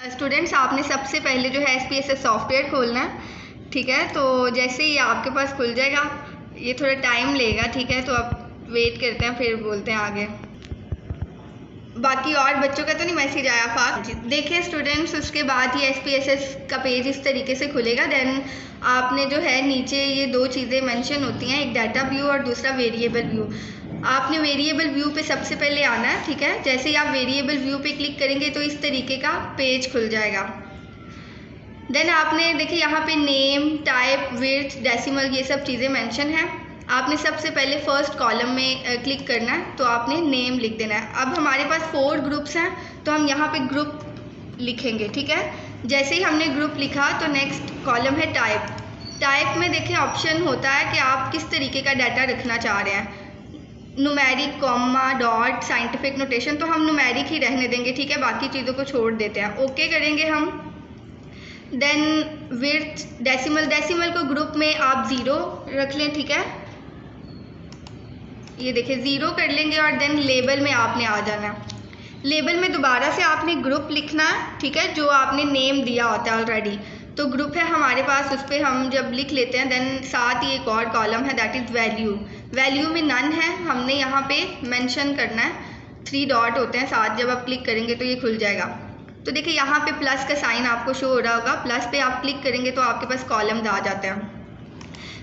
Students, आपने सबसे पहले जो है SPSS सॉफ्टवेयर खोलना है, ठीक है। तो जैसे ही आपके पास खुल जाएगा, ये थोड़ा टाइम लेगा, ठीक है। तो आप वेट करते हैं, फिर बोलते हैं आगे। बाकी और बच्चों का तो नहीं मैसेज आया फाक देखिए स्टूडेंट्स। उसके बाद ये SPSS का पेज इस तरीके से खुलेगा। देन आपने जो है नीचे ये दो चीज़ें मेंशन होती हैं, एक डाटा व्यू और दूसरा वेरिएबल व्यू। आपने वेरिएबल व्यू पे सबसे पहले आना है, ठीक है। जैसे ही आप वेरिएबल व्यू पे क्लिक करेंगे तो इस तरीके का पेज खुल जाएगा। देन आपने देखिए यहाँ पे नेम, टाइप, विड्थ, डेसिमल ये सब चीज़ें मेंशन हैं। आपने सबसे पहले फर्स्ट कॉलम में क्लिक करना है, तो आपने नेम लिख देना है। अब हमारे पास 4 ग्रुप्स हैं, तो हम यहाँ पे ग्रुप लिखेंगे, ठीक है। जैसे ही हमने ग्रुप लिखा तो नेक्स्ट कॉलम है टाइप। टाइप में देखिए ऑप्शन होता है कि आप किस तरीके का डाटा रखना चाह रहे हैं, numeric, comma, dot, scientific notation. तो हम न्यूमेरिक ही रहने देंगे, ठीक है, बाकी चीज़ों को छोड़ देते हैं। ओके करेंगे हम। Then width, decimal. डेसिमल को ग्रुप में आप 0 रख लें, ठीक है। ये देखिए 0 कर लेंगे। और देन लेबल में आपने आ जाना है। लेबल में दोबारा से आपने ग्रुप लिखना है, ठीक है, जो आपने नेम दिया होता है ऑलरेडी। तो ग्रुप है हमारे पास, उस पर हम जब लिख लेते हैं, देन साथ ही एक और कॉलम है, दैट इज़ वैल्यू। वैल्यू में नन है, हमने यहाँ पे मेंशन करना है। 3 डॉट होते हैं साथ, जब आप क्लिक करेंगे तो ये खुल जाएगा। तो देखिए यहाँ पे प्लस का साइन आपको शो हो रहा होगा, प्लस पे आप क्लिक करेंगे तो आपके पास कॉलम आ जाते हैं।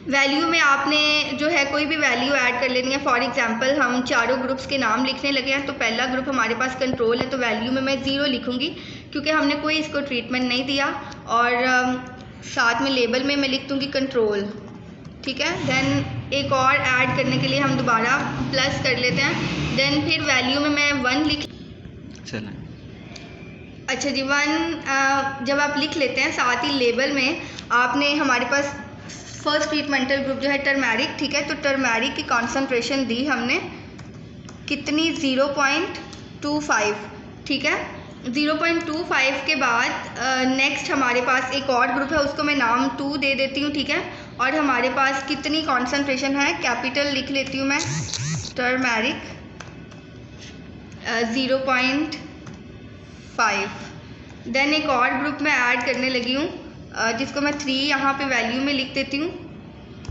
वैल्यू में आपने जो है कोई भी वैल्यू ऐड कर लेनी है। फॉर एग्जांपल हम चारों ग्रुप्स के नाम लिखने लगे हैं, तो पहला ग्रुप हमारे पास कंट्रोल है, तो वैल्यू में मैं 0 लिखूंगी क्योंकि हमने कोई इसको ट्रीटमेंट नहीं दिया। और साथ में लेबल में मैं लिख दूँगी कंट्रोल, ठीक है। देन एक और ऐड करने के लिए हम दोबारा प्लस कर लेते हैं। देन फिर वैल्यू में मैं 1 लिख। अच्छा जी, 1 जब आप लिख लेते हैं, साथ ही लेबल में आपने हमारे पास फर्स्ट ट्रीटमेंटल ग्रुप जो है टर्मेरिक, ठीक है। तो टर्मेरिक की कॉन्सेंट्रेशन दी हमने कितनी, 0.25, ठीक है। 0.25 के बाद नेक्स्ट हमारे पास एक और ग्रुप है, उसको मैं नाम 2 दे देती हूँ, ठीक है। और हमारे पास कितनी कॉन्सेंट्रेशन है, कैपिटल लिख लेती हूँ मैं, टर्मेरिक 0.5। देन एक और ग्रुप में ऐड करने लगी हूँ, जिसको मैं 3 यहाँ पे वैल्यू में लिख देती हूँ,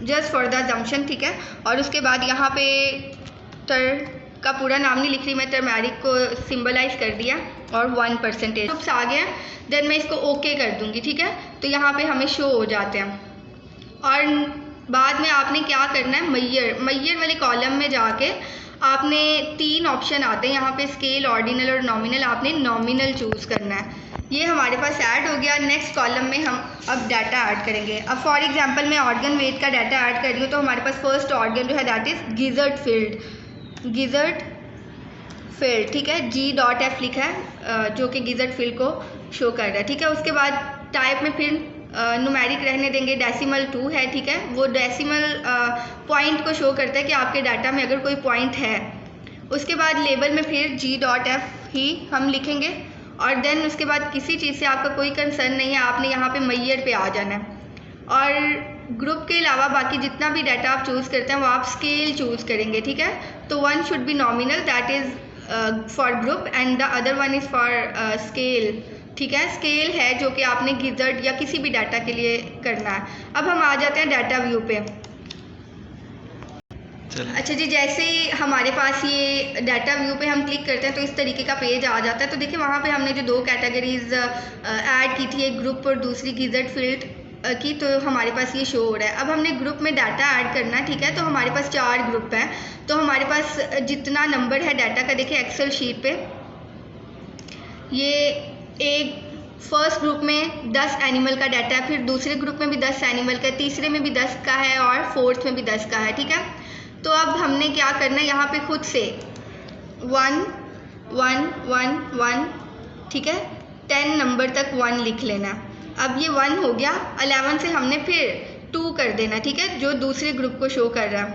जस्ट फॉर द अजम्पशन, ठीक है। और उसके बाद यहाँ पे टर का पूरा नाम नहीं लिख रही मैं, टर्मेरिक को सिंबलाइज कर दिया और 1% ग्रुप्स आ गए हैं। देन मैं इसको ओके कर दूँगी, ठीक है। तो यहाँ पे हमें शो हो जाते हैं। और बाद में आपने क्या करना है, मैयर वाले कॉलम में जाके आपने 3 ऑप्शन आते हैं यहाँ पे, स्केल, ऑर्डिनल और नॉमिनल। आपने नॉमिनल चूज़ करना है। ये हमारे पास ऐड हो गया। नेक्स्ट कॉलम में हम अब डाटा ऐड करेंगे। अब फॉर एग्जांपल मैं ऑर्गन वेट का डाटा ऐड कर रही हूँ, तो हमारे पास फर्स्ट ऑर्गन जो है दैट इज़ गिज़र्ड फील्ड, ठीक है। G.F लिखा है, जो कि गिज़र्ड फील्ड को शो कर रहा है, ठीक है। उसके बाद टाइप में फिर न्यूमेरिक रहने देंगे, डेसिमल 2 है, ठीक है। वो डेसिमल पॉइंट को शो करता है कि आपके डाटा में अगर कोई पॉइंट है। उसके बाद लेबल में फिर G.F ही हम लिखेंगे। और देन उसके बाद किसी चीज़ से आपका कोई कंसर्न नहीं है, आपने यहाँ पे मैयर पे आ जाना है। और ग्रुप के अलावा बाकी जितना भी डाटा आप चूज़ करते हैं वो आप स्केल चूज़ करेंगे, ठीक है। तो 1 should be nominal, that is for group, and the other 1 is for scale, ठीक है। स्केल है जो कि आपने गिज़र्ड या किसी भी डाटा के लिए करना है। अब हम आ जाते हैं डाटा व्यू पे। अच्छा जी, जैसे ही हमारे पास ये डाटा व्यू पे हम क्लिक करते हैं तो इस तरीके का पेज आ जाता है। तो देखिए वहाँ पे हमने जो 2 कैटेगरीज ऐड की थी, एक ग्रुप और दूसरी गिज़र्ड फील्ड की, तो हमारे पास ये शो हो रहा है। अब हमने ग्रुप में डाटा ऐड करना है, ठीक है। तो हमारे पास 4 ग्रुप हैं। तो हमारे पास जितना नंबर है डाटा का, देखिए एक्सेल शीट पे ये एक फर्स्ट ग्रुप में 10 एनिमल का डाटा है, फिर दूसरे ग्रुप में भी 10 एनिमल का, तीसरे में भी 10 का है और फोर्थ में भी 10 का है, ठीक है। तो अब हमने क्या करना है, यहाँ पे खुद से 1 1 1 1, ठीक है, 10 नंबर तक 1 लिख लेना। अब ये 1 हो गया। 11 से हमने फिर 2 कर देना, ठीक है, जो दूसरे ग्रुप को शो कर रहा है।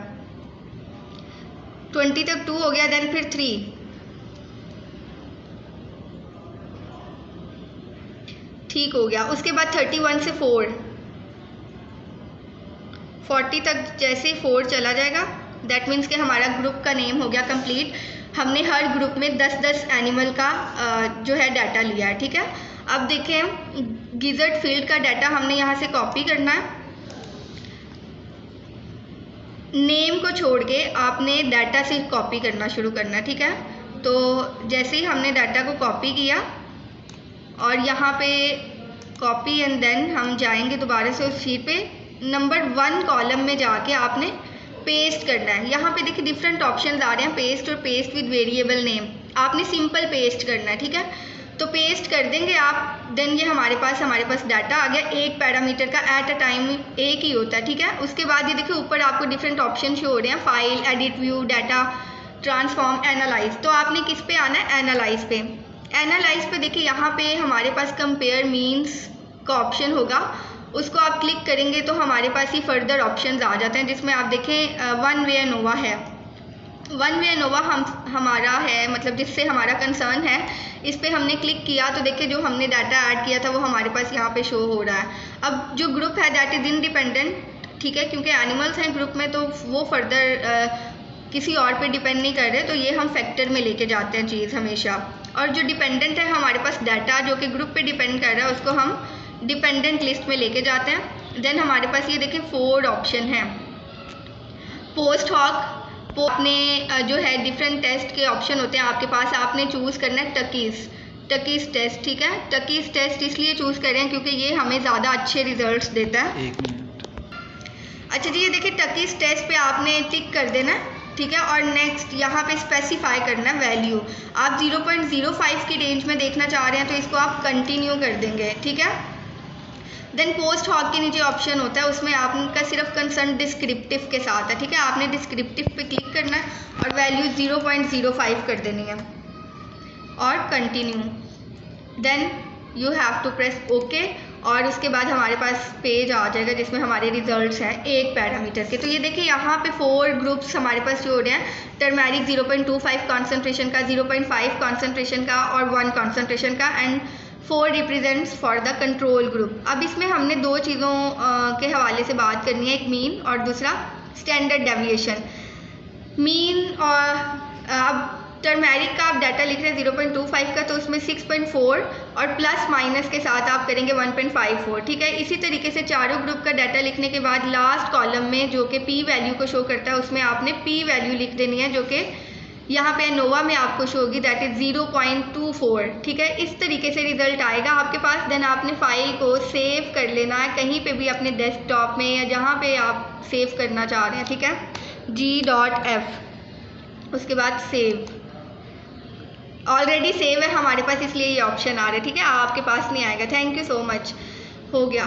20 तक 2 हो गया। देन फिर 3, ठीक हो गया। उसके बाद 31 से 4, 40 तक जैसे 4 चला जाएगा, दैट मीन्स कि हमारा ग्रुप का नेम हो गया कंप्लीट। हमने हर ग्रुप में 10-10 एनिमल का जो है डाटा लिया है, ठीक है। अब देखें गिजर्ड फील्ड का डाटा हमने यहाँ से कॉपी करना है। नेम को छोड़ के आपने डाटा से कॉपी करना शुरू करना, ठीक है। तो जैसे ही हमने डाटा को कॉपी किया और यहाँ पे कॉपी एंड देन हम जाएंगे दोबारा से उस शीट पे, नंबर 1 कॉलम में जाके आपने पेस्ट करना है। यहाँ पे देखिए डिफरेंट ऑप्शंस आ रहे हैं, पेस्ट और पेस्ट विद वेरिएबल नेम। आपने सिंपल पेस्ट करना है, ठीक है। तो पेस्ट कर देंगे आप, देन ये हमारे पास डाटा आ गया। एक पैरामीटर का एट अ टाइम एक ही होता है, ठीक है। उसके बाद ये देखिए ऊपर आपको डिफरेंट ऑप्शन शो हो रहे हैं, file, edit, view, data, transform, analyse. तो आपने किस पे आना है? एनालाइज पे। एनालाइज पे देखिए यहाँ पे हमारे पास कंपेयर मीन्स का ऑप्शन होगा, उसको आप क्लिक करेंगे तो हमारे पास ही फर्दर ऑप्शंस आ जाते हैं, जिसमें आप देखें वन वे एनोवा है। वन वे एनोवा हमारा है, मतलब जिससे हमारा कंसर्न है, इस पर हमने क्लिक किया तो देखिए जो हमने डाटा ऐड किया था वो हमारे पास यहाँ पे शो हो रहा है। अब जो ग्रुप है दैट इज़ इंडिपेंडेंट, ठीक है, क्योंकि एनिमल्स हैं ग्रुप में तो वो फर्दर किसी और पे डिपेंड नहीं कर रहे, तो ये हम फैक्टर में लेके जाते हैं चीज़ हमेशा। और जो डिपेंडेंट है हमारे पास डाटा जो कि ग्रुप पे डिपेंड कर रहा है, उसको हम डिपेंडेंट लिस्ट में लेके जाते हैं। देन हमारे पास ये देखिए 4 ऑप्शन हैं। पोस्ट हॉक, आपने जो है डिफरेंट टेस्ट के ऑप्शन होते हैं आपके पास, आपने चूज़ करना है टकीज़ टेस्ट, ठीक है। टकीज़ टेस्ट इसलिए चूज़ करें क्योंकि ये हमें ज़्यादा अच्छे रिजल्ट्स देता है। अच्छा जी, ये देखिए टकीज़ टेस्ट पे आपने टिक कर देना है, ठीक है। और नेक्स्ट यहाँ पे स्पेसिफाई करना है वैल्यू। आप 0.05 की रेंज में देखना चाह रहे हैं तो इसको आप कंटिन्यू कर देंगे, ठीक है। देन पोस्ट हॉक के नीचे ऑप्शन होता है, उसमें आपका सिर्फ कंसर्न डिस्क्रिप्टिव के साथ है, ठीक है। आपने डिस्क्रिप्टिव पे क्लिक करना है और वैल्यू 0.05 कर देनी है और continue. Then you have to press okay और उसके बाद हमारे पास पेज आ जाएगा जिसमें हमारे रिजल्ट्स हैं एक पैरामीटर के। तो ये देखिए यहाँ पे 4 ग्रुप्स हमारे पास जो हो रहे हैं, टर्मेरिक 0.25 कॉन्सेंट्रेशन का, 0.5 कॉन्सेंट्रेशन का और 1 कॉन्सेंट्रेशन का, and 4 represents for the control group. अब इसमें हमने 2 चीज़ों के हवाले से बात करनी है, एक मीन और दूसरा स्टैंडर्ड डेविएशन। मीन और अब टर्मेरिक का आप डाटा लिख रहे हैं 0.25 का, तो उसमें 6.4 और प्लस माइनस के साथ आप करेंगे 1.54, ठीक है। इसी तरीके से चारों ग्रुप का डाटा लिखने के बाद लास्ट कॉलम में जो कि पी वैल्यू को शो करता है, उसमें आपने पी वैल्यू लिख देनी है जो कि यहाँ पे एनोवा में आपको शो होगी, दैट इज़ 0.24, ठीक है। इस तरीके से रिजल्ट आएगा आपके पास। देन आपने फाइल को सेव कर लेना है कहीं पे भी, अपने डेस्कटॉप में या जहाँ पे आप सेव करना चाह रहे हैं, ठीक है। G.F, उसके बाद सेव। ऑलरेडी सेव है हमारे पास इसलिए ये ऑप्शन आ रहा है, ठीक है। आपके पास नहीं आएगा। थैंक यू सो मच, हो गया।